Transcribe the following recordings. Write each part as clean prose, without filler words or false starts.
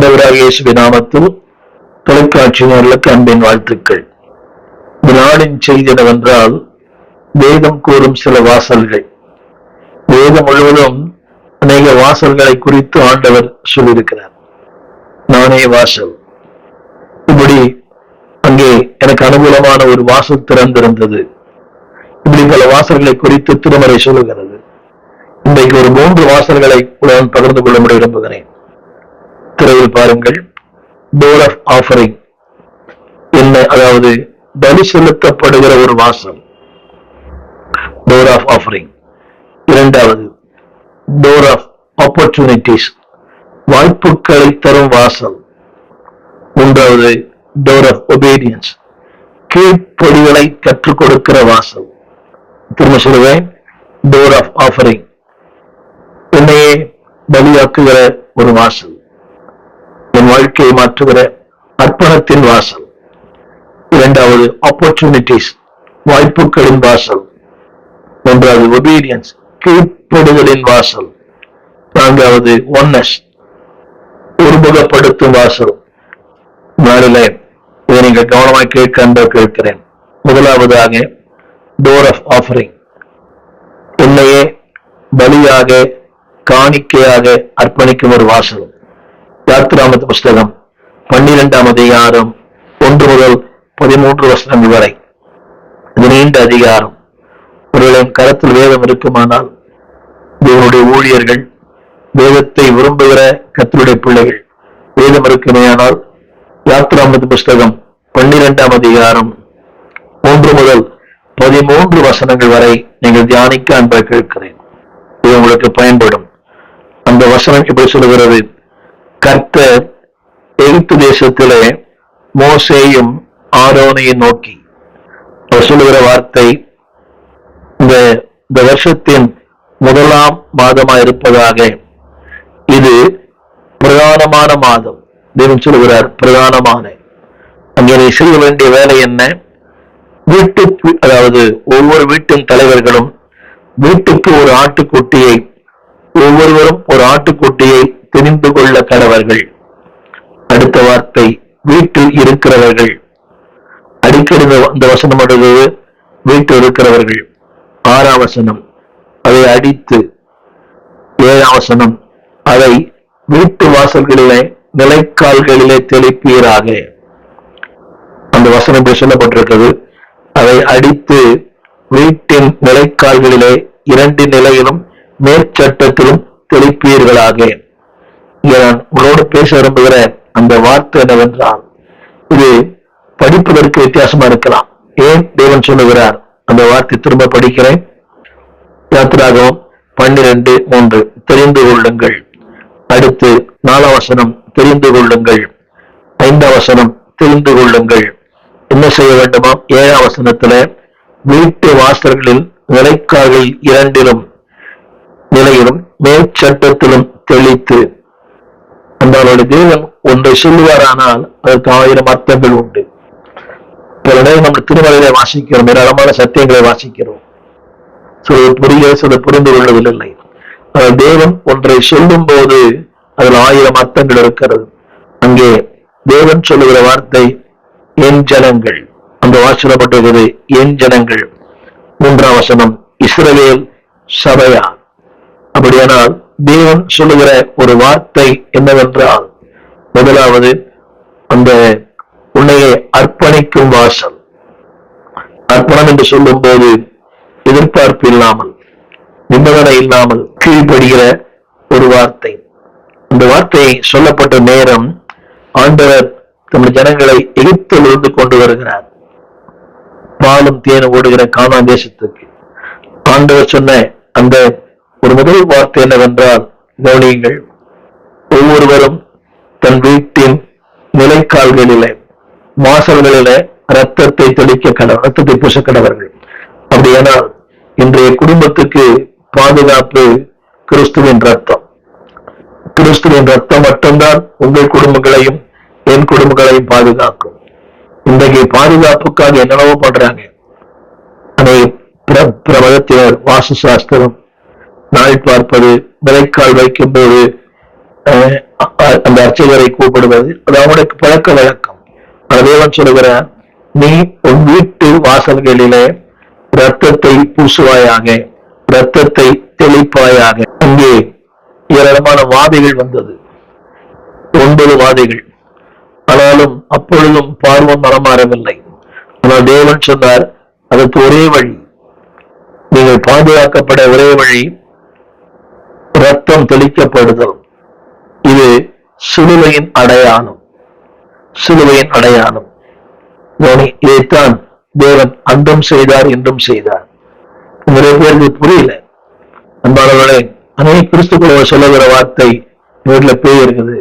ஆண்டவராகிய இயேசுவின் நாமத்தில் தொலைக்காட்சியினர்களுக்கு அன்பின் வாழ்த்துக்கள். இந்த நாளின் செய்தி என்னவென்றால், வேதம் கூறும் சில வாசல்கள். வேதம் முழுவதும் அநேக வாசல்களை குறித்து ஆண்டவர் சொல்லியிருக்கிறார். நானே வாசல். இப்படி அங்கே எனக்கு அனுகூலமான ஒரு வாசல் திறந்திருந்தது. இப்படி பல வாசல்களை குறித்து திருமறை சொல்லுகிறது. இன்றைக்கு ஒரு 3 வாசல்களை உடன் பகிர்ந்து கொள்ள விரும்புகிறேன். திரையில் பாருங்கள். டோர் ஆஃப் ஆஃபரிங் என்ன, அதாவது பலி செலுத்தப்படுகிற ஒரு வாசல். Door of offering. இரண்டாவது, டோர் ஆஃப் ஆப்பர்ச்சுனிட்டிஸ், வாய்ப்புகளை தரும் வாசல். மூன்றாவது, டோர் ஆஃப் ஒபீடியன்ஸ், கீழ்ப்படிகளை கற்றுக் கொடுக்கிற வாசல். திரும்ப சொல்லுவேன். டோர் ஆஃப் ஆஃபரிங், என்னையே பலியாக்குகிற ஒரு வாசல், என் வாழ்க்கையை மாற்றுகிற அர்ப்பணத்தின் வாசல். இரண்டாவது, ஆப்பர்ச்சுனிட்டிஸ், வாய்ப்புகளின் வாசல். மூன்றாவது, ஒபீடியன்ஸ், கீழ்ப்படுதலின் வாசல். நான்காவது, ஒன்னஸ், ஒருமுகப்படுத்தும் வாசல். நாளிலே இதை நீங்கள் கவனமாய் கேட்கிறேன். முதலாவதாக, டோர் ஆஃப் ஆஃபரிங், என்னையே பலியாக காணிக்கையாக அர்ப்பணிக்கும் ஒரு வாசல். யாத்திராமத்து புஸ்தகம் 12ஆம் அதிகாரம் 1 முதல் 13 வசனங்கள் வரை. இது நீண்ட அதிகாரம். ஒருவேளை கரத்தில் வேதம் இருக்குமானால், தேவனுடைய ஊழியர்கள், வேதத்தை விரும்புகிற கர்த்தருடைய பிள்ளைகள், வேதம் இருக்குமேயானால் யாத்திராமத்து புஸ்தகம் 12ஆம் அதிகாரம் 1 முதல் 13 வசனங்கள் வரை நீங்கள் தியானிக்க அன்பாக கேட்கிறேன். இது உங்களுக்கு பயன்படும். அந்த வசனம் இப்படி சொல்லுகிறது. கர்த்தர் எகிப்து தேசத்திலே மோசேயும் ஆரோனையும் நோக்கி, அவர் சொல்லுகிற வார்த்தை, இந்த வருஷத்தின் 1ஆம் மாதமாக இருப்பதாக, இது பிரதானமான மாதம். தேவன் சொல்லுகிறார், பிரதானமான. அங்கே நீ செய்ய வேண்டிய வேலை என்ன? வீட்டுக்கு, அதாவது ஒவ்வொரு வீட்டின் தலைவர்களும் வீட்டுக்கு ஒரு ஆட்டுக்குட்டியை, ஒவ்வொருவரும் ஒரு ஆட்டுக்குட்டியை தெரிந்து கொள்ள கடவர்கள். அடுத்த வார்த்தை, வீட்டில் இருக்கிறவர்கள். அடிக்கடி இந்த வசனம் அடுத்தது, வீட்டில் இருக்கிறவர்கள். 6ஆம் வசனம், அதை அடித்து. 7ஆம் வசனம், அதை வீட்டு வாசல்களிலே நிலைக்கால்களிலே தெளிப்பீராக. அந்த வசனம் சொல்லப்பட்டிருக்கிறது. அதை அடித்து வீட்டின் நிலைக்கால்களிலே 2 நிலையிலும் மேற்சட்டத்திலும் தெளிப்பீர்களாக. இங்கே நான் உங்களோடு பேச விரும்புகிற அந்த வார்த்தை என்னவென்றால், இது படிப்பதற்கு வித்தியாசமா இருக்கலாம். ஏன் தேவன் சொல்லுகிறார்? அந்த வார்த்தை திரும்ப படிக்கிறேன். யாத்திராகமம் 12:3, தெரிந்து கொள்ளுங்கள். அடுத்து 4ஆம் வசனம், தெரிந்து கொள்ளுங்கள். 5ஆம் வசனம், தெரிந்து கொள்ளுங்கள். என்ன செய்ய வேண்டுமா? 7ஆம் வசனத்துல, வீட்டு வாசல்களில் நிலைக்கால்கள் 2 நிலையிலும் மேற்சட்டத்திலும் தெளித்து. அந்த தேவன் ஒன்றை சொல்லுவாரானால் அதற்கு 1000 அர்த்தங்கள் உண்டு. பல நேரம் நம்ம திருமலையில வாசிக்கிறோம், ஏராளமான சத்தியங்களை வாசிக்கிறோம். சில புரிந்து கொள்வதில்லை. தேவன் ஒன்றை சொல்லும் போது அதில் 1000 அர்த்தங்கள் இருக்கிறது. அங்கே தேவன் சொல்லுகிற வார்த்தை, என் ஜனங்கள். அந்த வாசனப்பட்டிருக்கிறது, என் ஜனங்கள். 3ஆம் வசனம், இஸ்ரவேல் சபையா. அப்படியானால் தேவன் சொல்லுகிற ஒரு வார்த்தை என்னவென்றால், முதலாவது, அந்த உன்னையை அர்ப்பணிக்கும் வாசல். அர்ப்பணம் என்று சொல்லும் போது எதிர்பார்ப்பு இல்லாமல், நிபந்தனை இல்லாமல் கீழ்ப்படுகிற ஒரு வார்த்தை. அந்த வார்த்தை சொல்லப்பட்ட நேரம், ஆண்டவர் தம்முடைய ஜனங்களை எகிப்திலிருந்து கொண்டு வருகிறார், பாலும் தேனும் ஓடுகிற கானான் தேசத்துக்கு. ஆண்டவர் சொன்ன அந்த ஒரு முதல் வார்த்தை என்னவென்றால், கவனியுங்கள், ஒவ்வொருவரும் தன் வீட்டின் நிலைக்கால்களிலே, வாசல்களிலே ரத்தத்தை தெளிக்க ரத்தத்தை பூச கடவர்கள். அப்படியானால் இன்றைய குடும்பத்துக்கு பாதுகாப்பு கிறிஸ்துவின் ரத்தம். கிறிஸ்துவின் ரத்தம் மட்டும்தான் உங்கள் குடும்பங்களையும் என் குடும்பங்களையும் பாதுகாக்கும். இன்றைக்கு பாதுகாப்புக்காக என்னென்னவோ பண்றாங்க. பிரபலத்தினர் வாசு சாஸ்திரம், நாள் பார்ப்பது, நிலைக்கால் வைக்கும் போது அந்த அர்ச்சகரை கூப்பிடுவது அது அவனுக்கு பழக்க வழக்கம். தேவன் சொல்லுகிறார், நீ உன் வீட்டு வாசல்களிலே இரத்தத்தை பூசுவாயாக, இரத்தத்தை தெளிப்பாயாக. அங்கே ஏராளமான வாதைகள் வந்தது, 9 வாதைகள். ஆனாலும் அப்பொழுதும் பார்வன் மனமாறவில்லை. ஆனால் தேவன் சொன்னார், அதற்கு ஒரே வழி, நீங்கள் பாதுகாக்கப்பட ஒரே வழி ரத்தம் தெளிக்கப்படுதல். இது சிலுவையின் அடையாளம், சிலுவையின் அடையாளம். இதைத்தான் தேவன் அன்றும் செய்தார் என்றும் செய்தார். நிறைய பேருக்கு புரியல. அன்பானவர்களே, அநேக கிறிஸ்துக்குள்ள சொல்லுகிற வார்த்தை, வீட்டுல பேய் இருக்குது,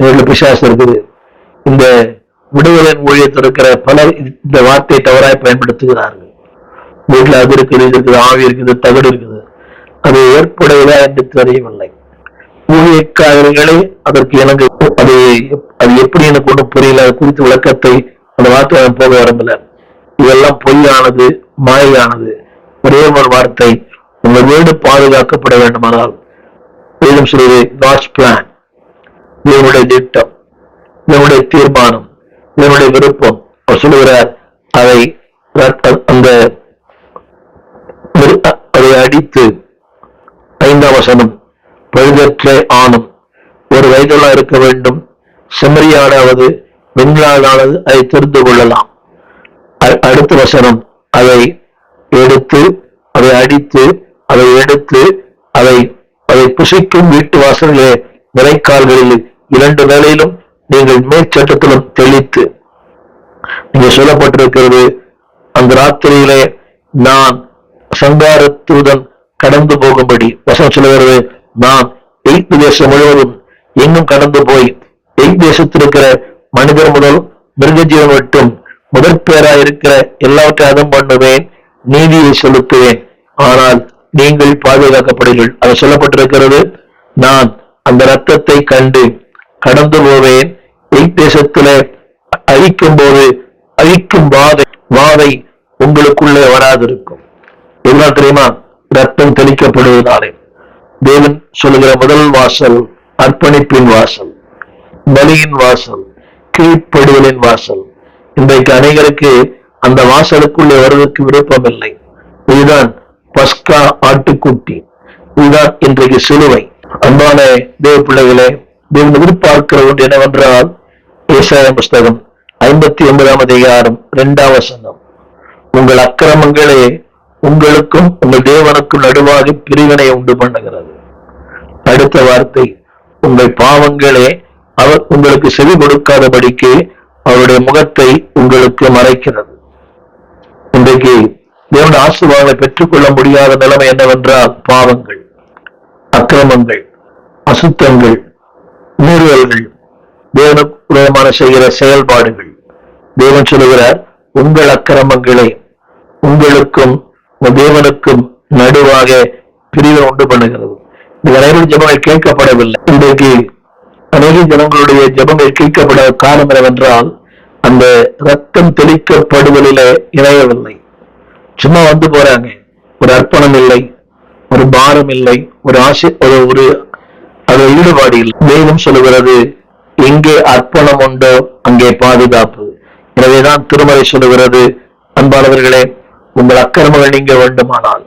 வீட்டுல பிசாசு இருக்குது. இந்த விடுதலின் ஊழியத்தில் இருக்கிற பலர் இந்த வார்த்தையை தவறாய் பயன்படுத்துகிறார்கள். வீட்டுல அது இருக்குது, இது இருக்குது, ஆவி இருக்குது, தகடு இருக்குது. அது ஏற்புடையதா என்று தெரியவில்லை. ஊழியக்காரர்களே அதற்கு எனக்கு அது எப்படி எனக்கு ஒன்றும் புரியல. அது குறித்த விளக்கத்தை அந்த வார்த்தை போக வரம்பில்ல. இதெல்லாம் பொய்யானது, மாயானது. ஒரே ஒரு வார்த்தை, உங்கள் வீடு பாதுகாக்கப்பட வேண்டுமானால் வேதம் சொல்வது God's plan, தேவனுடைய திட்டம், தேவனுடைய தீர்மானம், தேவனுடைய விருப்பம். அவர் சொல்லுகிறார், அதை அடித்து 5ஆம் வசனம், பழுதற்ற ஆணும் ஒரு வயதுள்ளா இருக்க வேண்டும், செம்மறியாடாவது வெண்களாலானது அதை தெரிந்து கொள்ளலாம். அடுத்த வசனம், அதை எடுத்து அதை அடித்து அதை எடுத்து அதை புசிக்கும் வீட்டு வாசல்களே விரைக்கால்களில் 2 வேளையிலும் நீங்கள் மேற்சட்டத்திலும் தெளித்து. இங்கே சொல்லப்பட்டிருக்கிறது, அந்த ராத்திரியிலே நான் சங்கார தூதன் கடந்து போகும்படி வசனம் சொல்லுகிறது, நான் எகிப்து தேசம் முழுவதும் எங்கும் கடந்து போய் எகிப்து தேசத்தில் இருக்கிற மனிதர் முதல் மிருகஜீவன் மட்டும் முதற் பேராயிருக்கிற எல்லாவற்றையும் அதம் பண்ணுவேன், நீதியை செலுத்துவேன், ஆனால் நீங்கள் பாதுகாக்கப்படுவீர்கள். அது சொல்லப்பட்டிருக்கிறது, நான் அந்த ரத்தத்தை கண்டு கடந்து போவேன், எகிப்து தேசத்திலே அழிக்கும் வாதை உங்களுக்குள்ளே வராதிருக்கும். எதனால் தெரியுமா? ரத்தம் தெளிக்கப்படுவதாலே. தேவன் சொல்லுகிற முதல் வாசல் அர்ப்பணிப்பின் வாசல், பலியின் வாசல், கீழ்ப்படுதலின் வாசல். இன்றைக்கு அநேகருக்கு அந்த வாசலுக்குள்ளே வருவதற்கு விருப்பம் இல்லை. இதுதான் பஸ்கா ஆட்டுக்குட்டி, இதுதான் இன்றைக்கு சிலுவை. அன்பான தேவ பிள்ளைகளே, தேவன் எதிர்பார்க்கிற ஒன்று என்னவென்றால், ஏசாயா புஸ்தகம் 59ஆம் அதிகாரம் 2ஆம் வசனம், உங்கள் அக்கிரமங்களே உங்களுக்கும் உங்கள் தேவனுக்கும் நடுவாக பிரிவினை உண்டு பண்ணுகிறது. அடுத்த வார்த்தை, உங்கள் பாவங்களே அவர் உங்களுக்கு செவி கொடுக்காதபடிக்கு அவருடைய முகத்தை உங்களுக்கு மறைக்கிறது. இன்றைக்கு தேவனுடைய ஆசீர்வாதங்களை பெற்றுக்கொள்ள முடியாத நிலைமை என்னவென்றால், பாவங்கள், அக்கிரமங்கள், அசுத்தங்கள், மீறுதல்கள், தேவனுக்கு விரோதமான செய்கிற செயல்பாடுகள். தேவன் சொல்லுகிறார், உங்கள் அக்கிரமங்களை உங்களுக்கும் தேவனுக்கும் நடுவாக பிரிவை உண்டு பண்ணுகிறது. இந்த அனைவரும் ஜெபங்கள் கேட்கப்படவில்லை. இன்றைக்கு அநேக ஜனங்களுடைய ஜெபங்கள் கேட்கப்பட காரணம் என்னவென்றால், அந்த ரத்தம் தெளிக்கப்படுவதிலே இணையவில்லை. சும்மா வந்து போறாங்க, ஒரு அர்ப்பணம் இல்லை, ஒரு பாரம் இல்லை, ஒரு ஆசை, ஒரு அது ஈடுபாடு இல்லை. வேதம் சொல்லுகிறது, எங்கே அர்ப்பணம் உண்டோ அங்கே பாதுகாப்பு. எனவேதான் திருமறை சொல்லுகிறது, அன்பானவர்களே, உங்கள் அக்கிரமங்கள் நீங்க வேண்டுமானால்,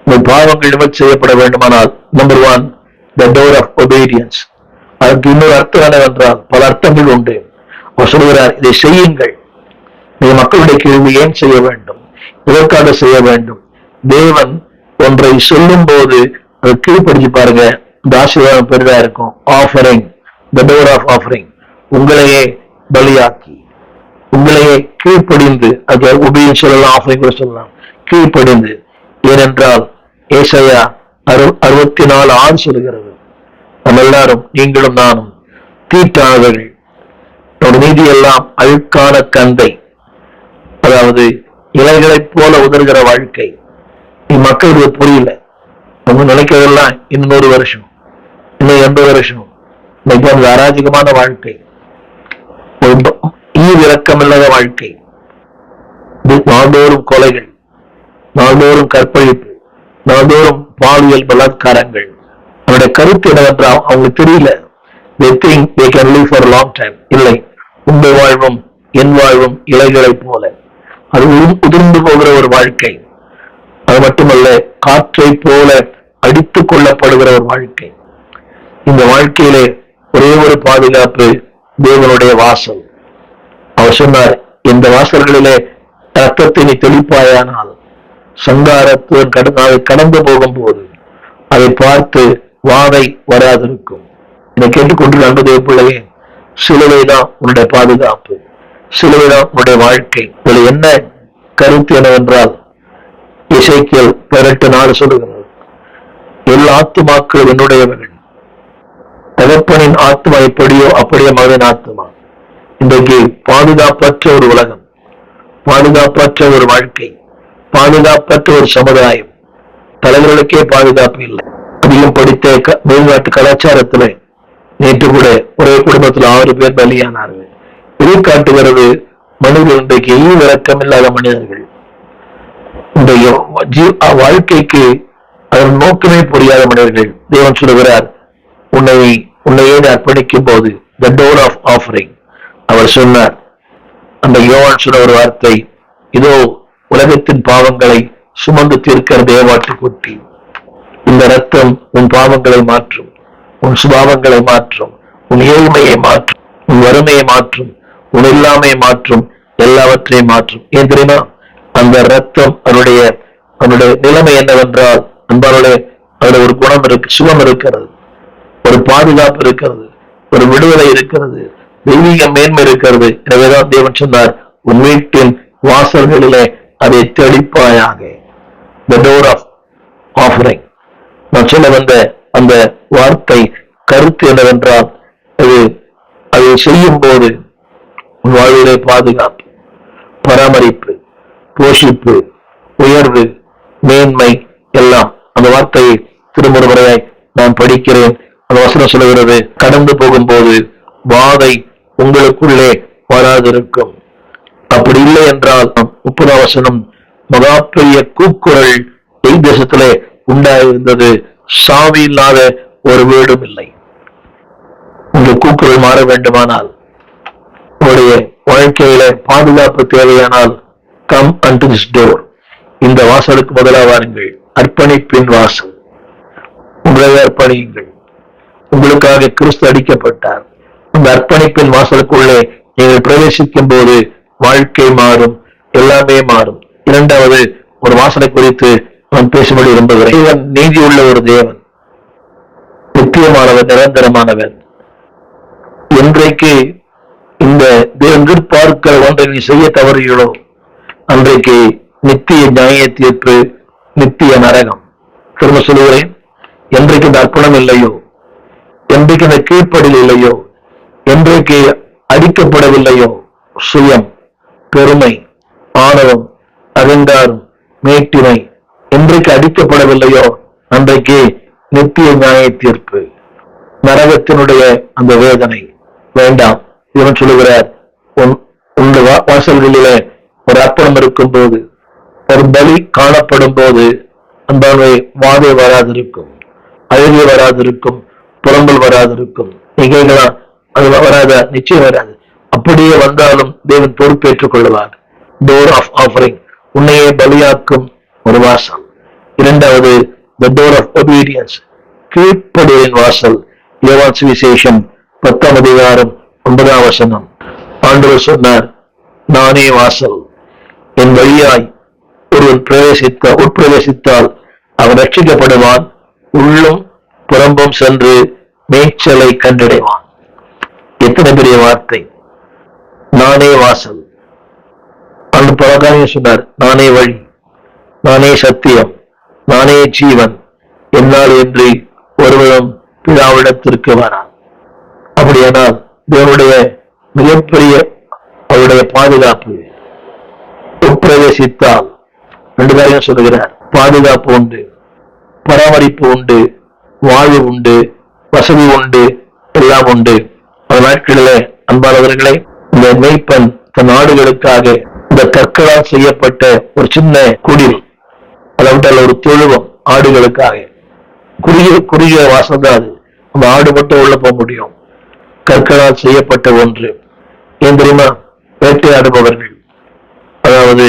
உங்கள் பாவங்கள் நிவர்த்தி செய்யப்பட வேண்டுமானால், number 1 the door of obedience. அதற்கு இன்னொரு அர்த்தம் என்னவென்றால், பல அர்த்தங்கள் உண்டு. அவர் சொல்கிறார், இதை செய்யுங்கள். நீங்க மக்களுடைய கேள்வி ஏன் செய்ய வேண்டும், எதற்காக செய்ய வேண்டும்? தேவன் ஒன்றை சொல்லும் போது அதை கீழ்படிச்சு பாருங்க, இந்த ஆசீர்வாதம் பெரிதா இருக்கும். Offering, the door of offering, உங்களையே பலியாக்கி, உங்களையே கீழ்ப்படிந்து, அது உபயோகம் சொல்லலாம், ஆஃபரிங் கூட சொல்லலாம், கீழ்ப்படிந்து. ஏனென்றால் ஏசாயா 64:6 சொல்லுகிறது, நம்ம எல்லாரும், நீங்களும் நானும் தீட்டானவர்கள், நீதி எல்லாம் அழுக்கான கந்தை, அதாவது இலைகளைப் போல உதறுகிற வாழ்க்கை. மக்களுக்கு புரியல. நம்ம நினைக்கிறதெல்லாம் இன்னும் 100 வருஷம், இன்னும் 80 வருஷம். இன்னைக்கு அந்த அராஜகமான வாழ்க்கை, இறக்கமில்லாத வாழ்க்கை, நாள்தோறும் கொலைகள், நாள்தோறும் கற்பழிப்பு, நாள்தோறும் பாலியல் பலாத்காரங்கள். அவருடைய கருத்து என்னவென்றால் அவங்களுக்கு தெரியல. they think they can live for a long time. இல்லை, உங்கள் வாழ்வும் என் வாழ்வும் இலைகளை போல, அது உதிர்ந்து போகிற ஒரு வாழ்க்கை. அது மட்டுமல்ல, காற்றை போல அடித்துக் கொள்ளப்படுகிற ஒரு வாழ்க்கை. இந்த வாழ்க்கையிலே ஒரே ஒரு பாதுகாப்பு, தேவனுடைய வாசல். அவர் சொன்னார், இந்த வாசல்களிலே ரத்தத்தை நீ தெளிப்பாயானால் சங்காரத்துடன் கடந்து போகும் போது அதை பார்த்து வாதை வராதிருக்கும். இதை கேட்டுக்கொண்டு நண்பதே பிள்ளையே, சிலுவைதான் உன்னுடைய பாதுகாப்பு, சிலுவைதான் உன்னுடைய வாழ்க்கை. இதுல என்ன கருத்து என்னவென்றால், எசேக்கியேல் 18:4 சொல்லுகிறது, எல்லா ஆத்துமாக்கள் என்னுடையவர்கள், தகப்பனின் ஆத்மா எப்படியோ அப்படியே மகனின் ஆத்மா. இன்றைக்கு பாதுகாப்பற்ற ஒரு உலகம், பாதுகாப்பற்ற ஒரு வாழ்க்கை, பாதுகாப்பற்ற ஒரு சமுதாயம், தலைவர்களுக்கே பாதுகாப்பு இல்லை. அதிகம் படித்த வெளிநாட்டு கலாச்சாரத்துல நேற்று கூட ஒரே குடும்பத்தில் 6 பேர் பலியானார்கள். இதை காட்டுகிறது மனிதர்கள் இன்றைக்கு இறக்கம் இல்லாத மனிதர்கள். இன்றைய வாழ்க்கைக்கு அதன் நோக்கமே புரியாத மனிதர்கள். தேவன் சொல்லுகிறார், உன்னையே அர்ப்பணிக்கும் போது the door of offering. அவர் சொன்னார், அந்த யோவான் சொன்ன ஒரு வார்த்தை, இதோ உலகத்தின் பாவங்களை சுமந்து தீர்க்கிற தேவாட்டு குட்டி. இந்த ரத்தம் உன் பாவங்களை மாற்றும், உன் சுபாவங்களை மாற்றும், உன் ஏழ்மையை மாற்றும், உன் வறுமையை மாற்றும், உன் இல்லாமையை மாற்றும், எல்லாவற்றையும் மாற்றும். ஏன் தெரியுமா? அந்த ரத்தம் அவருடைய நிலைமை என்னவென்றால், அன்பாளே, அதுல ஒரு குணம் இருக்கு, சுகம் இருக்கிறது, ஒரு பாதுகாப்பு இருக்கிறது, ஒரு விடுதலை இருக்கிறது, தெய்வீக மேன்மை இருக்கிறது. எனவேதான் தேவன் சொன்னார், உன் வீட்டின் வாசல்களிலே அதை தெளிப்பாயாக. The door of offering. நான் சொல்ல வந்த அந்த வார்த்தை கருத்து என்னவென்றால், அதை செய்யும் போது உன் வாழ்விலே பாதுகாப்பு, பராமரிப்பு, போஷிப்பு, உயர்வு, மேன்மை எல்லாம். அந்த வார்த்தையை திரும்ப முறையாய் நான் படிக்கிறேன். அந்த வசனம் சொல்லுகிறது, கடந்து போகும்போது வாதை உங்களுக்குள்ளே வராதிருக்கும். அப்படி இல்லை என்றால் 30ஆம் வசனம், மகா பெரிய கூக்குரல் தேசத்திலே உண்டாயிருந்தது, சாவி இல்லாத ஒரு வீடும் இல்லை. உங்க கூக்குரல் மாற வேண்டுமானால், உங்களுடைய வாழ்க்கையில பாதுகாப்பு தேவையானால், கம் unto this door. இந்த வாசலுக்கு முதலாவாருங்கள். அர்ப்பணிப்பின் வாசல். உங்களை அர்ப்பணியுங்கள். உங்களுக்காக கிறிஸ்து அடிக்கப்பட்டார். அந்த அர்ப்பணிப்பின் வாசலுக்குள்ளே நீங்கள் பிரவேசிக்கும் போது வாழ்க்கை மாறும், எல்லாமே மாறும். இரண்டாவது ஒரு வாசலை குறித்து நான் பேசும்படி விரும்புகிறேன். தேவன் நீதி உள்ள ஒரு தேவன், நித்தியமானவர், நிரந்தரமானவர். என்றைக்கு இந்த தேவன் பார்க்கிற ஒன்றை நீ செய்ய தவறுகளோ, அன்றைக்கு நித்திய நியாய தீர்ப்பு, நித்திய நரகம். திரும்ப சொல்லுகிறேன், என்றைக்கு இந்த அர்ப்பணம் இல்லையோ, என்றைக்கு இந்த கீழ்ப்படில் இல்லையோ, என்றைக்கு அடிக்கப்படவில்லையோ, சுயம், பெருமை, ஆணவம், அகங்காரம், மேட்டிமை என்றைக்கு அடிக்கப்படவில்லையோ, அன்றைக்கு நித்திய நியாய தீர்ப்பு, நரகத்தினுடைய அந்த வேதனை வேண்டாம். இவன் சொல்லுகிறார், உங்கள் வாசல்களிலே ஒரு அர்ப்பணம் இருக்கும் போது, ஒரு பலி காணப்படும் போது, அந்த வாதை வராதிருக்கும், அழுகை வராதிருக்கும், புறம்பல் வராதிருக்கும். நிகழ்களா அது வராத, நிச்சயம் வராது. அப்படியே வந்தாலும் தேவன் பொறுப்பேற்றுக் கொள்வார். டோர் ஆஃப் ஆஃபரிங், உன்னையே பலியாக்கும் ஒரு வாசல். இரண்டாவது, the door of obedience, கீழ்ப்படியின் வாசல். யோவான் சுவிசேஷம் 10ஆம் அதிகாரம் 9ஆம் வசனம். ஆண்டவர் சொன்னார், நானே வாசல், என் வழியாய் ஒருவன் உட்பிரவேசித்தால் அவன் ரட்சிக்கப்படுவான், உள்ளும் புறம்பும் சென்று மேய்ச்சலை கண்டடைவான். எத்தனை பெரிய வார்த்தை! நானே வாசல். அந்த பலகாரியை சொன்னார், நானே வழி, நானே சத்தியம், நானே ஜீவன், என்னால் என்று ஒருவரும் பிதாவிடத்திற்கு வரான். அப்படியானால் தேவனுடைய மிகப்பெரிய அவருடைய பாதுகாப்பு, உட்பிரவேசித்தால் 2 காரியம் சொல்லுகிறார். பாதுகாப்பு உண்டு, பராமரிப்பு உண்டு, வாழ்வு உண்டு, வசதி உண்டு, எல்லாம் உண்டு. அந்த நாட்களிலே அன்பானவர்களே, இந்த மேய்ப்பன் தன் ஆடுகளுக்காக இந்த கற்களால் செய்யப்பட்ட ஒரு சின்ன குடில், அதாவது ஒரு தொழுவம், ஆடுகளுக்காக குறுகிய வாசல் தான் அது. அந்த ஆடு மட்டும் உள்ள போக முடியும். கற்களால் செய்யப்பட்ட ஒன்று. ஏன் தெரியுமா? வேட்டையாடுபவர்கள், அதாவது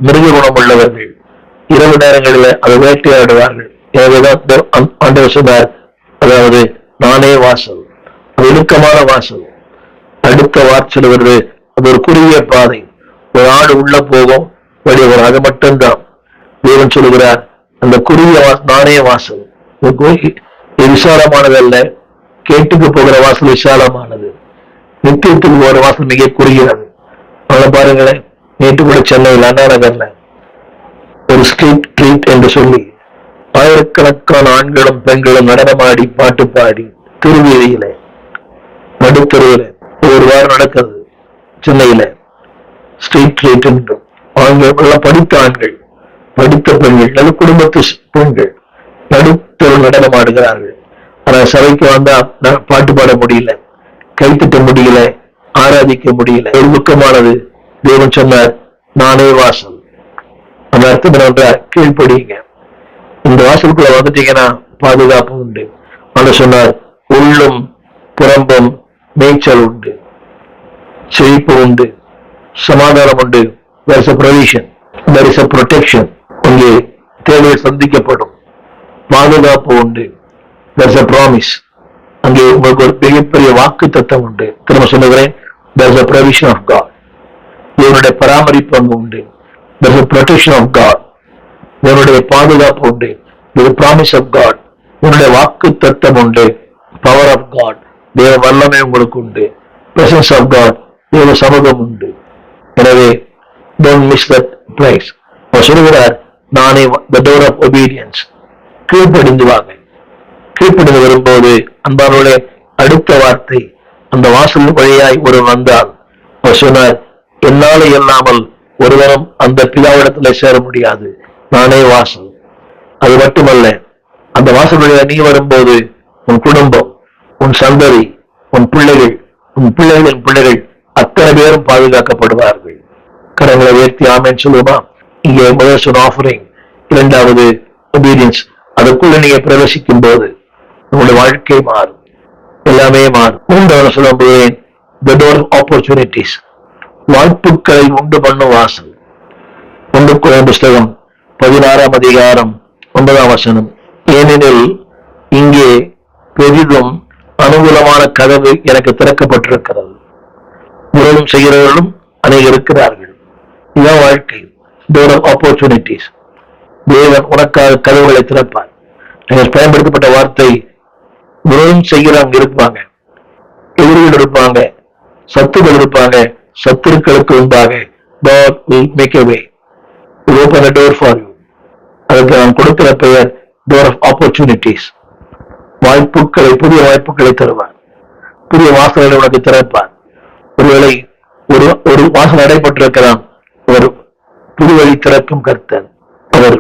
மிருக குணம் உள்ளவர்கள் இரவு நேரங்களில் அதை வேட்டையாடுவார்கள். எனவேதான் ஆண்டவர் சொன்னார், அதாவது நானே வாசல், இறுக்கமான வாசல். அடுத்த வாசல் வருது, அது ஒரு குறுகிய பாதை, ஒரு ஆடு உள்ள போகும் வழி வரும், அது மட்டும்தான். தேவன் சொல்லுகிறார், அந்த குறுகிய நானே வாசல். விசாலமானதல்ல, கேட்டுக்கு போகிற வாசல் விசாலமானது, நித்தியத்துக்கு போகிற வாசல் மிக குறுகிறது. அவளை பாருங்களேன், நேற்று கூட சென்னையில் அண்ணா நகர்ல ஒரு ஸ்ட்ரீட் ட்ரீட் என்று சொல்லி ஆயிரக்கணக்கான ஆண்களும் பெண்களும் நடனமாடி பாட்டு பாடி திருவீதியில நடுத்தருவில் ஒரு வாரம் நடக்கிறது. சென்னையில ஸ்ட்ரீட் ட்ரீட் என்று ஆண்கள், படித்த ஆண்கள், படித்த பெண்கள், நல்ல குடும்பத்து பெண்கள் நடுத்தரு நடனமாடுகிறார்கள். ஆனால் சபைக்கு வந்தா பாட்டு பாட முடியல, கைத்தட்ட முடியல, ஆராதிக்க முடியல. ஒரு துக்கமானது. தேவன் சொன்னார், நானே வாசல். அந்த அர்த்தம் என்னவென்றால், கீழ்ப்படியுங்க. இந்த வாசலுக்குள்ள வந்துட்டீங்கன்னா பாதுகாப்பு உண்டு. அவர் சொன்னார், உள்ளும் புறம்பும் மேய்ச்சல் உண்டு, செழிப்பு உண்டு, சமாதானம் உண்டு. there is a provision, there is a protection. அங்கே தேவையை சந்திக்கப்படும், பாதுகாப்பு உண்டு. there is a promise. அங்கே உங்களுக்கு ஒரு மிகப்பெரிய வாக்கு தத்தம் உண்டு. திரும்ப சொல்லுகிறேன், there is a provision of God. இவனுடைய பராமரிப்பு அங்கு உண்டு. there is a protection of God. இவனுடைய பாதுகாப்பு உண்டு. there is a promise of God. இவனுடைய வாக்கு தத்தம் உண்டு. power of God. தேவ வல்லமை உங்களுக்கு உண்டு. presence of God. தேவ சமூகம் உண்டு. எனவே don't miss that place. அவர் சொல்லுகிறார், நானே the door of obedience. கீழ்ப்படிந்து வாங்க. கீழ்ப்படிந்து வரும்போது அன்பானோட அடுத்த வார்த்தை, அந்த வாசல் வழியாய் ஒரு வந்தால் அவர் சொன்னார், என்னாலே இல்லாமல் ஒருவரும் அந்த பிதாவிடத்துல சேர முடியாது, நானே வாசல். அது மட்டுமல்ல, அந்த வாசல் வழியாக நீ வரும்போது உன் குடும்பம், உன் சந்ததி, உன் பிள்ளைகள், உன் பிள்ளைகளின் பிள்ளைகள் அத்தனை பேரும் பாதுகாக்கப்படுவார்கள். கரங்களை உயர்த்தி ஆமென் சொல்லுமா? இங்கே முதல் சொன்ன ஆஃபரிங், இரண்டாவது ஒபீடியன்ஸ். அதுக்குள்ள நீங்க பிரவேசிக்கும் போது உங்களுடைய வாழ்க்கை மாறும், எல்லாமே மாறும். மூன்றாவது சொல்லும் போது the door of opportunities, வாய்ப்புகளை உண்டு பண்ணும் வாசல். 1 கொரிந்தியர் புஸ்தகம் 16ஆம் அதிகாரம் 9ஆம் வசனம், ஏனெனில் இங்கே பெரிதும் அனுகூலமான கதவு எனக்கு திறக்கப்பட்டிருக்கிறது, விரோதம் செய்கிறவர்களும் அநேகர் இருக்கிறார்கள். இதுதான் வாழ்க்கை. door of opportunities. தேவன் உனக்காக கதவுகளை திறப்பார். பயன்படுத்தப்பட்ட வார்த்தை, விரோதம் செய்கிறவங்க இருப்பாங்க, எதிரிகள் இருப்பாங்க, சத்துக்கள் இருப்பாங்க, சத்துருக்களுக்கு உண்டாக God will make a way. He will open a door for you. அதுக்கு நான் கொடுக்கிற பெயர் door of opportunities. வாய்ப்புகளை, புதிய வாய்ப்புகளை தருவார், புதிய வாசல்களை உனக்கு திறப்பார். ஒருவேளை ஒரு வாசல் அடைபட்டிருக்கலாம், ஒரு புது வழி திறக்கும் கர்த்தர். அவர்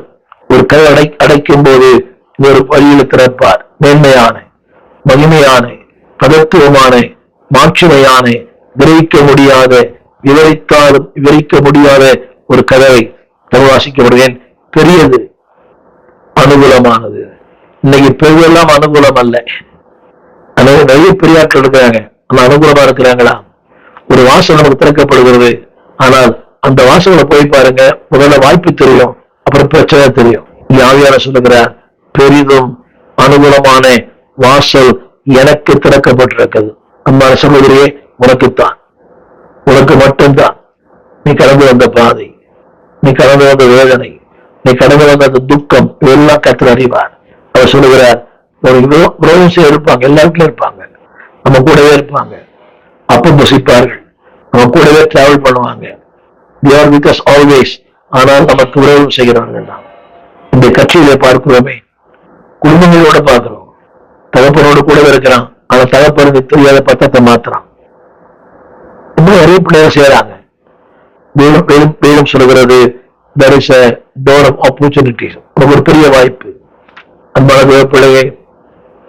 ஒரு கதவை அடைக்கும் போது ஒரு வழியில திறப்பார். மேன்மையான, மகிமையான, பதத்துவமான, மாட்சிமையான, விவரிக்க முடியாத, விவரிக்க முடியாத ஒரு கதவை பிரவாசிக்கப்படுவேன். பெரியது, அனுகூலமானது. இன்னைக்கு பெரியெல்லாம் அனுகூலம் அல்ல. நிறைய பெரியாட்கள் இருக்கிறாங்க, ஆனா அனுகூலமா இருக்கிறாங்களா? ஒரு வாசல் நமக்கு திறக்கப்படுகிறது, ஆனால் அந்த வாசலை போய் பாருங்க, முதல்ல வாய்ப்பு தெரியும், அப்புறம் பிரச்சனை தெரியும். ஆவியான சொல்லுகிறார், பெரிதும் அனுகூலமான வாசல் எனக்கு திறக்கப்பட்டிருக்கிறது. அம்மா சகோதரியே, உனக்குத்தான், உனக்கு மட்டும்தான். நீ கடந்து வந்த பாதை, நீ கடந்து வந்த வேதனை, நீ கடந்து வந்த அந்த துக்கம், இதெல்லாம் கர்த்தர் அறிவார். அவர் சொல்லுகிறார், ஒரு விரோதம் இருப்பாங்க, எல்லாருக்கும் இருப்பாங்க, நம்ம கூடவே இருப்பாங்க, அப்பம் புசிப்பார்கள், நம்ம கூடவே டிராவல் பண்ணுவாங்க. they are with us always. ஆனால் நமக்கு விரோதம் செய்கிறார்கள். நாம் இந்த கட்சியில பார்க்கிறோமே, குடும்பங்களோட பார்க்கிறோம், தகப்பனோடு கூடவே இருக்கிறான், ஆனா தகப்பனுக்கு தெரியாத பத்தத்தை மாத்திரான். இன்னும் நிறைய பிள்ளைகள் செய்யறாங்க. வேதம் சொல்லுகிறது, there is a door of opportunities. ஒரு பெரிய வாய்ப்பு. அன்பான தேவ பிள்ளையை,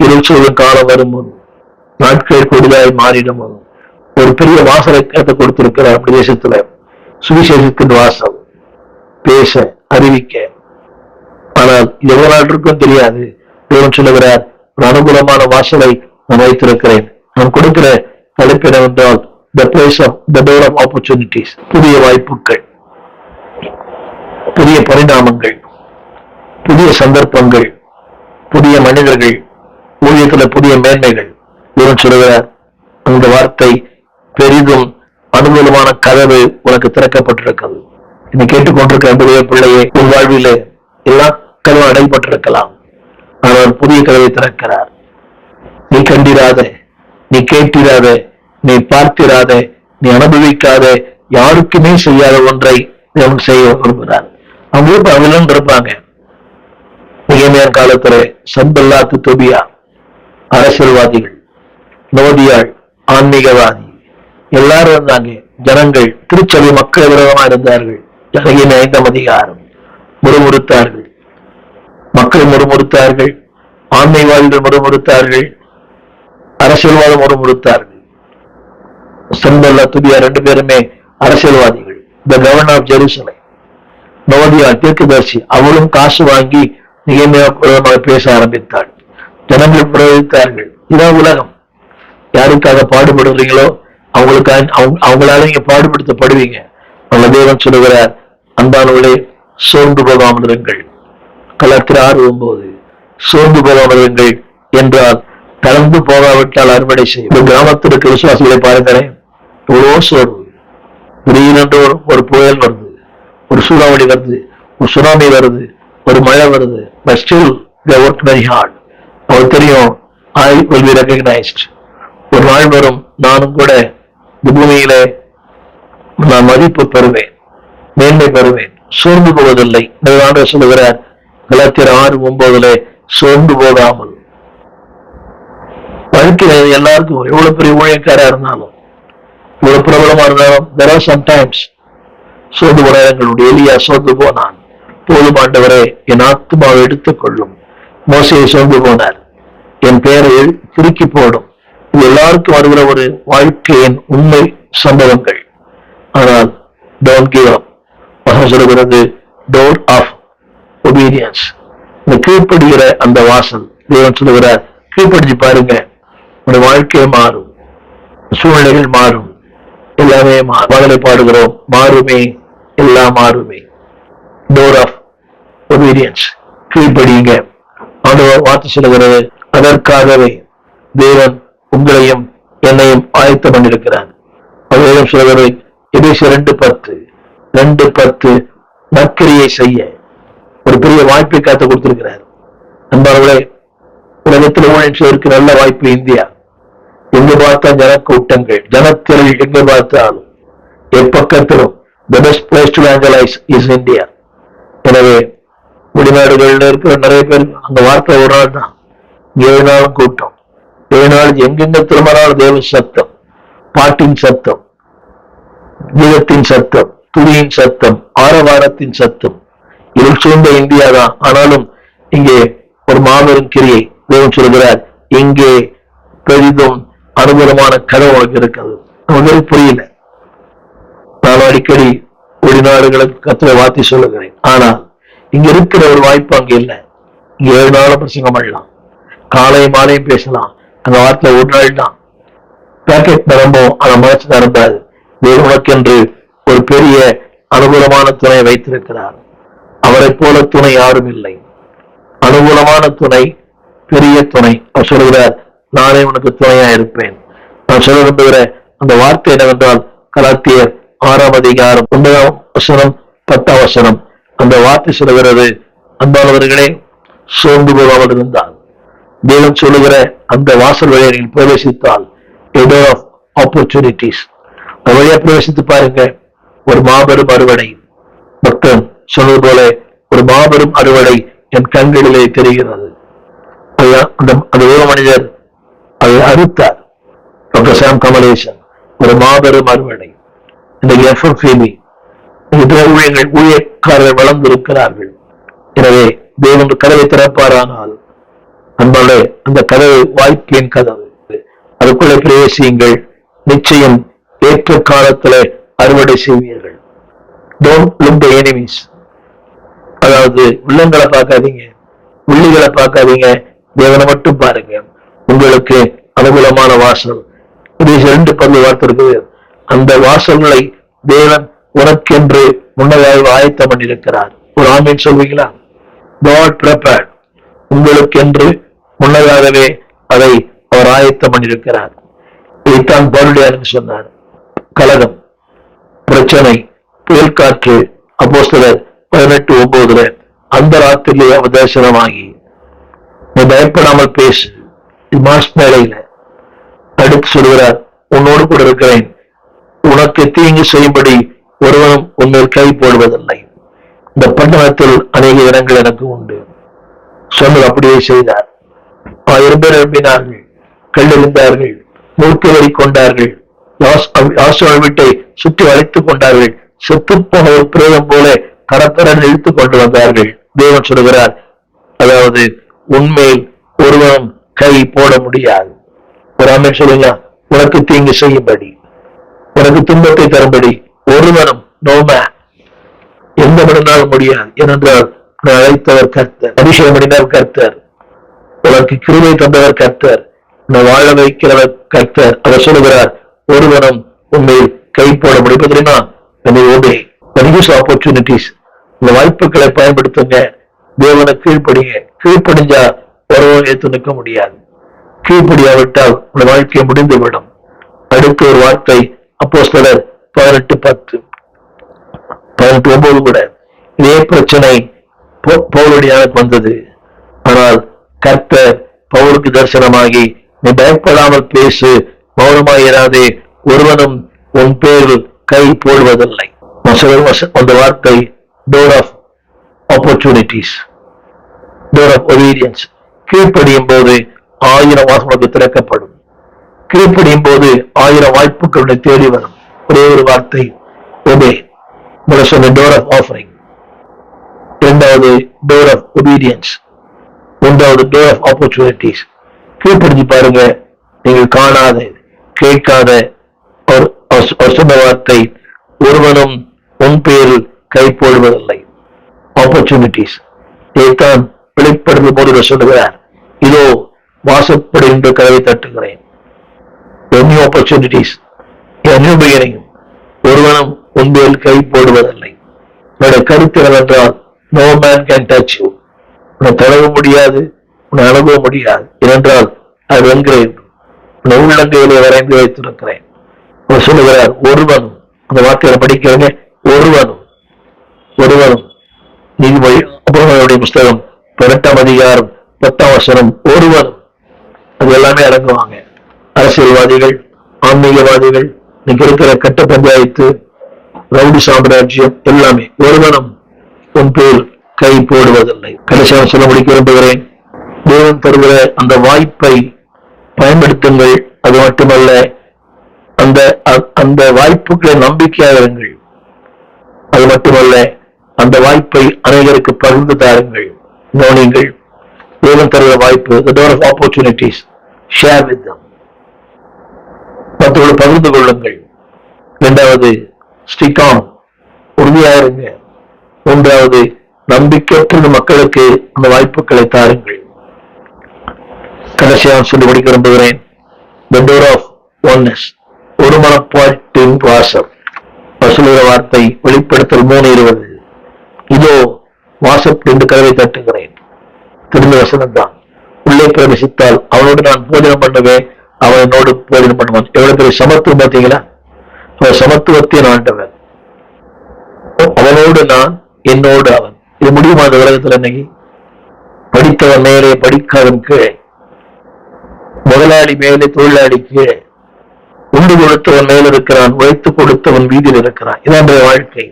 இருள் சொல்லும் காலம் வரும்போது, நாட்கள் கொடிதாய் மாறிடும் போது, ஒரு பெரிய வாசலை கேட்டு கொடுத்திருக்கிறார் அப்படி தேசத்துல. சுவிசேஷத்தின் வாசல், பேச, அறிவிக்க. ஆனால் எவ்வளவு நாள் இருக்கும் தெரியாது. தேவன் சொல்லுகிறார், ஒரு அனுகூலமான வாசலை நான் வைத்திருக்கிறேன். நான் கொடுக்கிற தலைப்பு என்னவென்றால் the door of opportunities. புதிய வாய்ப்புகள், புதிய பரிணாமங்கள், புதிய சந்தர்ப்பங்கள், புதிய மனிதர்கள், ஊழியத்தில் புதிய மேன்மைகள். இவன் சொல்லுகிறார், அந்த வார்த்தை பெரிதும் அனுகூலமான கதவு உனக்கு திறக்கப்பட்டிருக்கிறது. என்னை கேட்டுக்கொண்டிருக்கிற அன்புடைய பிள்ளையே, உன் வாழ்விலே எல்லா கதவும் அடைபட்டிருக்கலாம். ஆனால் புதிய கதவை திறக்கிறார். நீ கண்டிராத, நீ கேட்டிராத, நீ பார்த்திராத, நீ அனுபவிக்காத, யாருக்குமே செய்யாத ஒன்றை அவன் செய்ய விரும்புகிறார். அவங்க அவங்களும் இருப்பாங்க. நிகழ்மையான காலத்துல சன்பல்லாத்து தொபியா அரசியல்வாதிகள், நோதியாள் ஆன்மீகவாதி எல்லாரும் இருந்தாங்க. ஜனங்கள் திருச்சபை மக்கள் விரோதமா இருந்தார்கள். ஜனகின் 5ஆம் அதிகாரம் முறுமுறுத்தார்கள், மக்கள் முறுமுறுத்தார்கள், ஆன்மீகவாதிகள் முறுமுறுத்தார்கள், அரசியல்வாதம் முறுமுறுத்தார்கள். சன்பல்லா துபியா 2 பேருமே அரசியல்வாதிகள். The governor of Jerusalem. Noadiah தீர்க்கதரிசி, அவளும் காசு வாங்கி நிகழ்மையாக பேச ஆரம்பித்தாள். ஜனங்கள் பிரயோகித்தார்கள். இதான் உலகம். யாருக்காக பாடுபடுறீங்களோ அவங்களால நீங்க பாடுபடுத்தப்படுவீங்க. அந்த தேவன் சொல்லுகிறார், அன்பானவர்களே, சோர்ந்து போகாமல் இருங்கள். கலாத்திர 6:9. சோர்ந்து போகாமல் இருங்கள் என்றால் கலந்து போகாவிட்டால் அறுவடை செய்யும். இந்த கிராமத்தில் இருக்கிற விசுவாசிகளை பாருங்களேன், எவ்வளோ சோர்வு. திடீரென்று ஒரு புயல் வருது, ஒரு சூறாவளி வருது, ஒரு சுனாமி வருது, ஒரு மழை வருது. But still they work very hard. அவருக்கு தெரியும், I will be recognized. ஒரு நாள் வரும், நானும் கூட இந்த பூமியில நான் மதிப்பு பெறுவேன், மேன்மை பெறுவேன். சோர்ந்து போவதில்லை. ஆண்டவர் சொல்லுகிறார் கலாத்தியர் 6:9, சோர்ந்து போகாமல். வாழ்க்கையில எல்லாருக்கும் எவ்வளவு பெரிய ஊழியக்காரா இருந்தாலும், இவ்வளவு பிரபலமா இருந்தாலும், there are sometimes சோர்ந்து போன எங்களுடைய எலியா சோர்ந்து போனான். போதும் ஆண்டவரே, என் ஆத்மாவை எடுத்துக் கொள்ளும். மோசையை சோர்ந்து போனார், என் பெயரை திருக்கி போடும். இது எல்லாருக்கும் வருகிற ஒரு வாழ்க்கையின் உண்மை சம்பவங்கள். ஆனால் don't give up. சொல்லுகிறது டோர் ஆஃப் ஒபீடியன்ஸ். இந்த கீழ்ப்படுகிற அந்த வாசல். தேவன் சொல்லுகிறார், கீழ்ப்படுத்தி பாருங்க, உங்களுடைய வாழ்க்கை மாறும், சூழ்நிலைகள் மாறும், எல்லாமே மகளை பாடுகிறோம், மாறுமே, எல்லாம் மாறுமே. டோர் ஆஃப் ஒபீடியன்ஸ், கீழ்ப்படியுங்க. ஆண்டவர் வார்த்தை சொல்லுகிறது, அதற்காகவே தேவன் உங்களையும் என்னையும் ஆயத்தம் பண்ணியிருக்கிறார். அவரிடம் சொல்லுகிறது எபேசியர் 2:10 நற்கிரியை செய்ய ஒரு பெரிய வாய்ப்பை காத்து கொடுத்திருக்கிறார். அன்பானவர்களே, உலகத்தில் ஊழியம் செய்வதற்கு நல்ல வாய்ப்பு இந்தியா. எங்க பார்த்தா ஜனக்கூட்டங்கள், ஜனத்திரள் எங்க பார்த்தாலும், எப்பக்கத்திலும் the best place to evangelize is India. எனவே வெளிநாடுகள்ல இருக்கிற நிறைய பேர் அந்த வார்த்தை ஒரு நாள் தான், 7 நாளும் கூட்டம். 7 நாள் எங்கெங்க திரும்பினாலும் தேவ சத்தம், பாட்டின் சத்தம், கீதத்தின் சத்தம், துதியின் சத்தம், ஆரவாரத்தின் சத்தம். இருள் சூழ்ந்த இந்தியா தான். ஆனாலும் இங்கே ஒரு மாபெரும் கிரியை. தேவன் சொல்கிறார், இங்கே பெரிதும் அனுகூலமான கதவு உனக்கு இருக்கிறது. நமக்கு புரியல. நான் அடிக்கடி வெளிநாடுகளுக்கு கத்திர வார்த்தை சொல்லுகிறேன். ஆனால் இங்க இருக்கிற ஒரு வாய்ப்பு அங்க இல்லை. இங்க 7 நாளும் பிரசங்கம் பண்ணலாம், காலையும் மாலையும் பேசலாம். அந்த வார்த்தை ஒரு நாள் தான். பேக்கெட் நிரம்பும், ஆனா மனசு நிரம்பாது. உனக்கென்று ஒரு பெரிய அனுகூலமான துணை வைத்திருக்கிறார். அவரை போல துணை யாரும் இல்லை. அனுகூலமான துணை, பெரிய துணை. அவர் சொல்லுகிறார், நானே உனக்கு துணையா இருப்பேன். நான் சொல்ல விரும்புகிற அந்த வார்த்தை என்னவென்றால், கலாத்தியர் 6ஆம் அதிகாரம் 9ஆம் வசனம் 10ஆம் வசனம். அந்த வார்த்தை சொல்லுகிறது, அன்பானவர்களே, சோர்ந்து போகாமல் இருந்தால் தேவன் சொல்லுகிற அந்த வாசல் வழியை நீங்கள் பிரவேசித்தால் ஆப்பர்ச்சுனிட்டிஸ் வழியா பிரவேசித்து பாருங்க. ஒரு மாபெரும் அறுவடை. பக்தன் சொல்வது போல ஒரு மாபெரும் அறுவடை என் கண்களிலே தெரிகிறது. அந்த தேவ மனிதர் அதை அறுத்தார். டாக்டர் சாம் கமலேசன். ஒரு மாபெரும் அறுவடை. இன்றைக்கு எஃப்எம்பி ஊழியக்காரர்கள் வளர்ந்திருக்கிறார்கள். எனவே தேவன் கதவை திறப்பாரானால், அன்பாலே, அந்த கதவு வாய்ப்பின் கதவு. அதுக்குள்ளே பிரவேசியுங்கள். நிச்சயம் ஏற்ற காலத்திலே அறுவடை செய்வீர்கள். Don't look the enemies. அதாவது உள்ளங்களை பார்க்காதீங்க, உள்ளிகளை பார்க்காதீங்க, தேவனை மட்டும் பாருங்க. உங்களுக்கு அனுகூலமான வாசல் 2 பங்கு வார்த்தை இருக்குது. அந்த வாசல்களை தேவன் உனக்கென்று முன்னதாக ஆயத்தம் பண்ணியிருக்கிறார். ஒரு ஆமீன் சொல்வீங்களா? God prepared, உங்களுக்கென்று முன்னதாகவே அதை அவர் ஆயத்தம் பண்ணியிருக்கிறார். இதைத்தான் பவுல் சொன்னார். கலகம், பிரச்சனை, புயல் காற்று, அப்போஸ்தலர் 18:9 அந்த ராத்திரிலே அவதேசனமாகி நீ பயப்படாமல் பேசு. மாஸ் மேலையில அடுத்து சொல்கிறார், உன்னோடு கூட இருக்கிறேன், உனக்கு தீங்கு செய்யும்படி ஒருவனும் உன்மேல் கை போடுவதில்லை. இந்த பட்டணத்தில் அநேக இடங்கள் எனக்கு உண்டு. சொன்னது அப்படியே செய்தார். 1000 பேர் எழுப்பினார்கள், கல்லெறிந்தார்கள், மூர்க்க வரி கொண்டார்கள், வீட்டை சுற்றி வளைத்துக் கொண்டார்கள். செத்துப்போன ஒரு பிரேதம் போல கரத்தரன் இழுத்துக் கொண்டு வந்தார்கள். தேவன் சொல்கிறார், அதாவது உன்மேல் ஒருவனும் கை போட முடியாது. ஒரு ஆமென் சொல்லுங்க. உனக்கு தீங்கு செய்யும்படி, உனக்கு துன்பத்தை தரும்படி ஒருவனும் நோமே எந்த மனிதனாலும் முடியாது. ஏனென்றால் அழைத்தவர் கர்த்தர், அபிஷேகம் பண்ணினார் கர்த்தர், உனக்கு கிருபை தந்தவர் கர்த்தர், வாழ வைக்கிறவர் கர்த்தர். அவர் சொல்லுகிறார், ஒருவனும் உண்மையில் கை போட முடியும். தெரியுமா? ஆப்பர்ச்சுனிட்டிஸ், இந்த வாய்ப்புகளை பயன்படுத்துங்க. தேவனை கீழ்ப்படிங்க. கீழ்ப்படிஞ்சா ஒருவன் ஏற்று நிற்க முடியாது. கீழ்ப்படியாவிட்டால் உங்க வாழ்க்கை முடிந்துவிடும். அடுத்த ஒரு வார்த்தை அப்போஸ்தலர் 18:10 18:9 கூட இதே பிரச்சனை பவுலுடைய வந்தது. ஆனால் கர்த்தர் பவுலுக்கு தரிசனமாகி, நீ பயப்படாமல் பேசு, மௌனமாயிராதே, ஒருவனும் உன் பேரில் கை போடுவதில்லை. அந்த வார்த்தை door of opportunities, door of obedience. கீழ்ப்படியும் போது 1000 வாசலுக்கு திறக்கப்படும். கீழ்ப்படியும் போது 1000 வாய்ப்புகளுடைய தேடி வரும். ஒரே ஒரு வார்த்தை ஒபே. சொன்ன டோர் ஆஃப் ஆஃபரிங், இரண்டாவது டோர் ஆஃப் ஒபீடியன்ஸ், மூன்றாவது டோர் ஆஃப் ஆப்பர்ச்சுனிட்டிஸ். கீழ்ப்படிஞ்சு பாருங்க. நீங்கள் காணாத கேட்காத சொன்ன வார்த்தை, ஒருவனும் உன் பேரில் கை போடுவதில்லை. ஆப்பர்ச்சுனிட்டிஸ். இதைத்தான் வெளிப்படுத்தும் போது சொல்லுகிறார், இதோ வாசப்படுகின்ற கதவை தட்டுகிறேன். New opportunities, new beginning. ஒருவனும் உன் பேரில் கை போடுவதில்லை. உன்னுடைய கருத்து என்னவென்றால், no man can touch you. உன்னை தடவ முடியாது, உன்னை அணுக முடியாது. ஏனென்றால் அது என்கிறேன், உன்னை உள்ளங்கையிலே வரைந்து வைத்திருக்கிறேன். அவர் சொல்லுகிறார், ஒருவனும், அந்த வார்த்தையை படிக்கிறவங்க, ஒருவனும் ஒருவனும். நீதிமொழி அப்புறங்களுடைய புஸ்தகம் 18ஆம் அதிகாரம் 10ஆம் வசனம். ஒருவனும், அது எல்லாமே அடங்குவாங்க. அரசியல்வாதிகள், ஆன்மீகவாதிகள், இன்னைக்கு இருக்கிற கட்ட பஞ்சாயத்து, ரவுடி சாம்ராஜ்யம், எல்லாமே. ஒருவனும் உன் பேர் கை போடுவதில்லை. கடைசியாக சொல்ல முடிக்க விரும்புகிறேன், தேவன் தருகிற அந்த வாய்ப்பை பயன்படுத்துங்கள். அது மட்டுமல்ல, அந்த அந்த வாய்ப்புகளை நம்பிக்கையாக இருங்கள். அது மட்டுமல்ல, அந்த வாய்ப்பை அனைவருக்கு பகிர்ந்து தாருங்கள். கவனிங்கள், தேவன் தருகிற வாய்ப்பு, the door of opportunities, share with them. மற்றவர்கள் பகிர்ந்து கொள்ளுங்கள். இரண்டாவது, ஸ்டிக் ஆன், உறுதியாயிருங்க. மூன்றாவது, நம்பிக்கையற்ற மக்களுக்கு அந்த வாய்ப்புகளை தாருங்கள். கடைசியாக சொல்லி முடிக்க விரும்புகிறேன், the door of oneness, ஒரு மனப்பாட்டின் வாசல். சொல்லுகிற வார்த்தை வெளிப்படுத்தல் 3:20. இதோ வாசப்பட்டு கதவை தட்டுகிறேன். திரும்ப வசனம் தான். உள்ளே பிரவேசித்தால் அவனோடு நான் போஜனம் பண்ணுவேன், அவன் என்னோடு போஜனம் பண்ணுவான். எவ்வளவு பெரிய சமத்துவம் பார்த்தீங்களா? சமத்துவத்தின் ஆண்டவன். அவனோடு நான், என்னோடு அவன். இது முடியுமா அந்த உலகத்துல? இன்னைக்கு படித்தவன் மேலே, படிக்காதவன் கீழே, முதலாளி மேலே, தொழிலாளி கீழே, உண்டு கொடுத்தவன் மேல் இருக்கிறான், உழைத்து கொடுத்தவன் வீதியில் இருக்கிறான். இதான் வாழ்க்கை.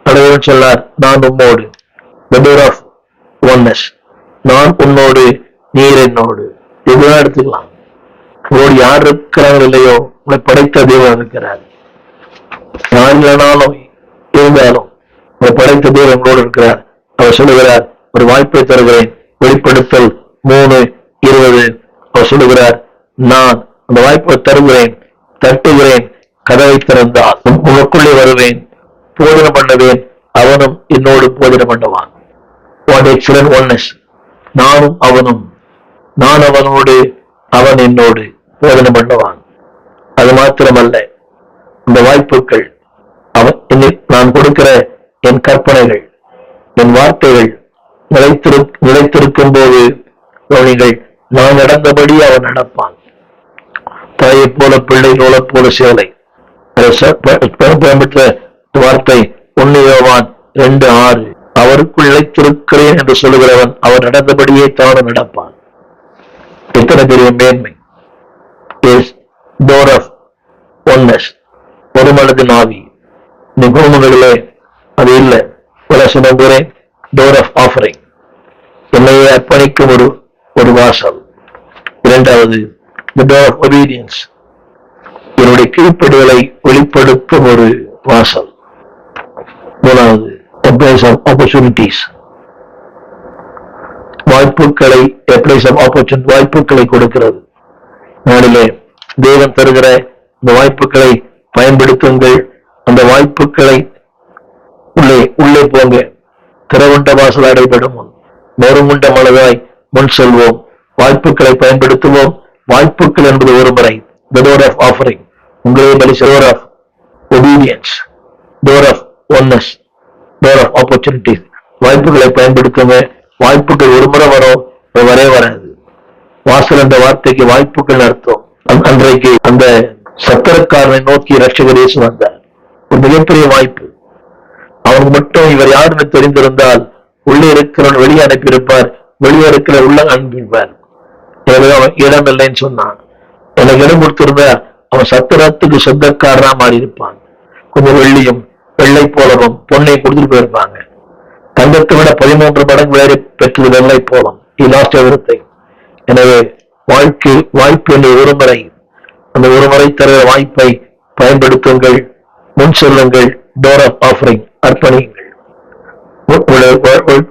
கடவுள் சொல்லார், நான் உன்னோடு, the door of oneness, நான் உன்னோடு, நீர் என்னோடு. இதுதான் எடுத்துக்கலாம். உங்களோடு யார் இருக்கிறாங்க இல்லையோ, உங்களை படைத்த தேவன் இருக்கிறார். யார் இல்லைனாலும் இருந்தாலும் உங்களை படைத்த தேவன் உங்களோடு இருக்கிறார். அவர் சொல்லுகிறார், ஒரு வாய்ப்பை தருகிறேன். வெளிப்படுத்தல் 3:20. அவர் சொல்லுகிறார், நான் அந்த வாய்ப்பை தருகிறேன், தட்டுகிறேன், கதவை திறந்தால் உனக்குள்ளே வருவேன், போதனை பண்ணுவேன், அவனும் என்னோடு போதனை பண்ணுவான். What excellent oneness. நானும் அவனும், நான் அவனோடு, அவன் என்னோடு போதனை பண்ணுவான். அது மாத்திரமல்ல, இந்த வாய்ப்புகள் நான் கொடுக்கிற என் கற்பனைகள், என் வார்த்தைகள் நிலைத்திருக்கும் போது நீங்கள் நான் நடந்தபடி அவன் நடப்பான். தாயை போல பிள்ளை நூலை போல சேலை. வார்த்தை 1 யோவான் 2:6. அவருக்குள் இழைத்திருக்கிறேன் என்று சொல்லுகிறவன் அவர் நடந்தபடியே தானும் நடப்பான். எத்தனை பெரிய மேன்மை! டோர் ஆஃப் ஒன்னஸ், ஒரு மனதின் ஆவி. இந்த குடும்பங்களிலே அது இல்லை. டோர் ஆஃப் ஆஃபரிங், என்னையே அர்ப்பணிக்கும் ஒரு வாசல். இரண்டாவது, டோர் ஆஃப் ஒபீடியன்ஸ், என்னுடைய கீழ்ப்படுதலை வெளிப்படுத்தும் ஒரு வாசல். மூணாவது, ஆப்பர்ச்சுனிட்டிஸ், வாய்ப்புகளை கொடுக்கிறது. நாளிலே தேவன் தருகிற இந்த வாய்ப்புகளை பயன்படுத்துங்கள். அந்த வாய்ப்புகளை உள்ளே போங்க. திறவுண்ட வாசல் அடைபடும் முன் நொறுமுண்ட மலதாய் முன் செல்வோம். வாய்ப்புகளை பயன்படுத்துவோம். வாய்ப்புகள் என்பது ஒரு முறை. The door of offering, உங்களே பலி, door of obedience, door of oneness, door of opportunities. வாய்ப்புகளை பயன்படுத்துங்க. வாய்ப்புகள் ஒரு முறை வரும், வராது. வாசல் என்ற வார்த்தைக்கு வாய்ப்புகள் அர்த்தம். அன்றைக்கு அந்த சத்திரக்காரனை நோக்கி ரட்சகர் இயேசு வந்தார். ஒரு மிகப்பெரிய வாய்ப்பு. அவனுக்கு மட்டும் இவர் யாருன்னு தெரிந்திருந்தால் உள்ளே இருக்கிறவன் வெளியே அனுப்பியிருப்பார், வெளியே இருக்கிற உள்ள அனுப்பியிருப்பார். எனவே அவன் இடம் இல்லைன்னு சொன்னான். எனக்கு இடம் கொடுத்திருந்தா அவன் சத்திரத்துக்கு சொந்தக்காரனா மாறி இருப்பான். கொஞ்சம் வெள்ளியும் வெள்ளை போலவும் பொண்ணை கொடுத்துட்டு போயிருப்பாங்க. தங்கத்தை விட 13 மடங்கு வேறு பெற்றது வெள்ளை போலம். எனவே வாய்ப்பு என்று ஒரு முறை, அந்த ஒரு முறை தருகிற வாய்ப்பை பயன்படுத்துங்கள். முன் செல்லுங்கள். டோர் ஆஃப் ஆஃபரிங், அர்ப்பணியுங்கள்.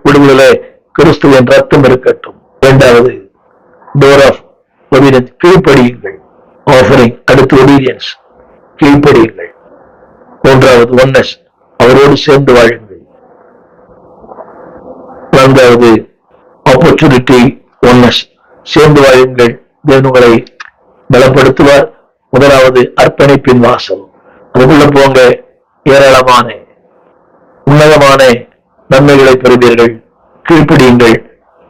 விடுதலை கிறிஸ்துவின் ரத்தம் இருக்கட்டும். இரண்டாவது, டோர் ஆஃப் ஒபீடியன்ஸ், கீழ்ப்படியுங்கள். ஆஃபரிங், அடுத்து ஒபீடியன்ஸ், கீழ்ப்படியுங்கள். மூன்றாவது, ஒன்னஸ், அவரோடு சேர்ந்து வாழுங்கள். நான்காவது, ஆப்பர்ச்சுனிட்டி, ஒன்னஸ், சேர்ந்து வாழுங்கள். தேவன் உங்களை பலப்படுத்துவார். முதலாவது, அர்ப்பணிப்பின் வாசல். அதுக்குள்ள போங்க. ஏராளமான உன்னதமான நன்மைகளை பெறுவீர்கள். கீழ்ப்படியுங்கள்,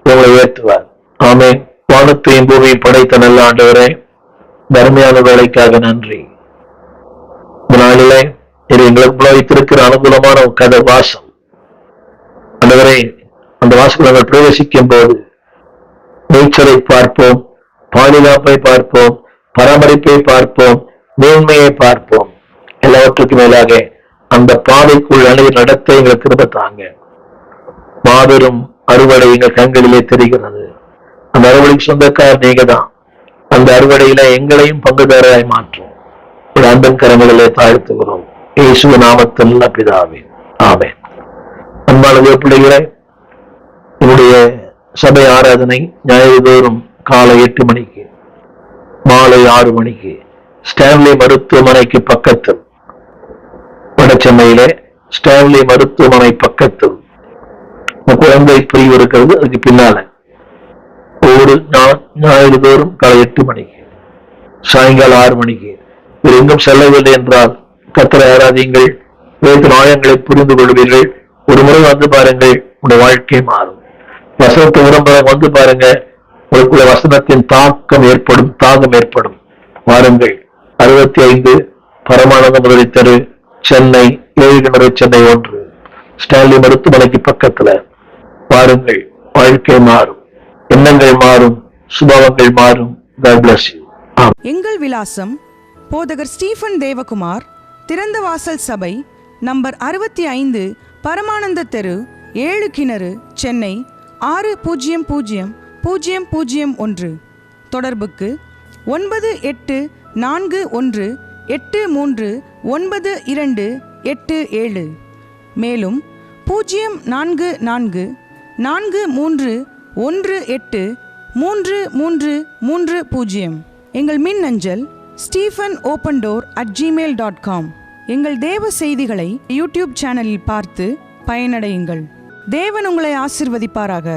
உங்களை உயர்த்துவார். ஆமென். வானத்தையும் பூமியை படைத்த நல்ல ஆண்டவரே, தர்மையான வேலைக்காக நன்றி. இந்த நாளிலே எங்களுக்கு வைத்திருக்கிற அனுகூலமான கதை வாசல் ஆண்டவரே, அந்த வாசல் நாங்கள் பிரவேசிக்கும் போது நீச்சலை பார்ப்போம், பாதுகாப்பை பார்ப்போம், பராமரிப்பை பார்ப்போம், மேன்மையை பார்ப்போம். எல்லாவற்றுக்கும் மேலாக அந்த பாதைக்குள் அணுகி நடத்த எங்களுக்கு திரும்ப தாங்க. மாபெரும் அறுவடை எங்கள் கண்களிலே தெரிகிறது. அந்த அறுவடைக்கு சொந்தக்காரர் நீங்க தான். அந்த அறுவடையில எங்களையும் பங்குதாரராய் மாற்றும் அன்பன் கரங்களிலே தாழ்த்துகிறோம். இயேசு நாமத்தில் பிதாவே, ஆமென். அன்பான பிள்ளைகளை, என்னுடைய சபை ஆராதனை ஞாயிறுதோறும் காலை 8 மணிக்கு, மாலை 6 மணிக்கு ஸ்டான்லி மருத்துவமனைக்கு பக்கத்தில், வடசென்னையிலே ஸ்டான்லி மருத்துவமனை பக்கத்தில் குழந்தை பிரிவு இருக்கிறது. அதுக்கு பின்னால ஒவ்வொரு ஞாயிறுதோறும் காலை 8 மணிக்கு, சாயங்காலம் 6 மணிக்கு. எங்கும் செல்லவில்லை என்றால் கர்த்தரை ஆராதியுங்கள். வேத ஆழங்களை புரிந்து கொள்வீர்கள். ஒரு முறை வந்து பாருங்கள், உங்களுடைய வாழ்க்கை மாறும். வசனத்தை உடம்புல வந்து பாருங்க, உங்களுக்குள்ள வசனத்தின் தாகம் ஏற்படும். வாருங்கள். 65 பரமானந்த முதலி தெரு, சென்னை 7 கிணறு, சென்னை 1, ஸ்டான்லி மருத்துவமனைக்கு பக்கத்துல. வாருங்கள். வாழ்க்கை மாறும், எண்ணங்கள் மாறும், சுபாவங்கள் மாறும். God bless you. எங்கள் விலாசம்: போதகர் ஸ்டீபன் தேவகுமார், திறந்த வாசல் சபை, நம்பர் 65, பரமானந்த தெரு, 7 கிணறு, சென்னை 600001. தொடர்புக்கு 9841839287. மேலும் 04443183330. எங்கள் மின்னஞ்சல் stephenopendor@gmail.com. எங்கள் தேவ செய்திகளை யூடியூப் சேனலில் பார்த்து பயனடையுங்கள். தேவன் உங்களை ஆசீர்வதிப்பாராக.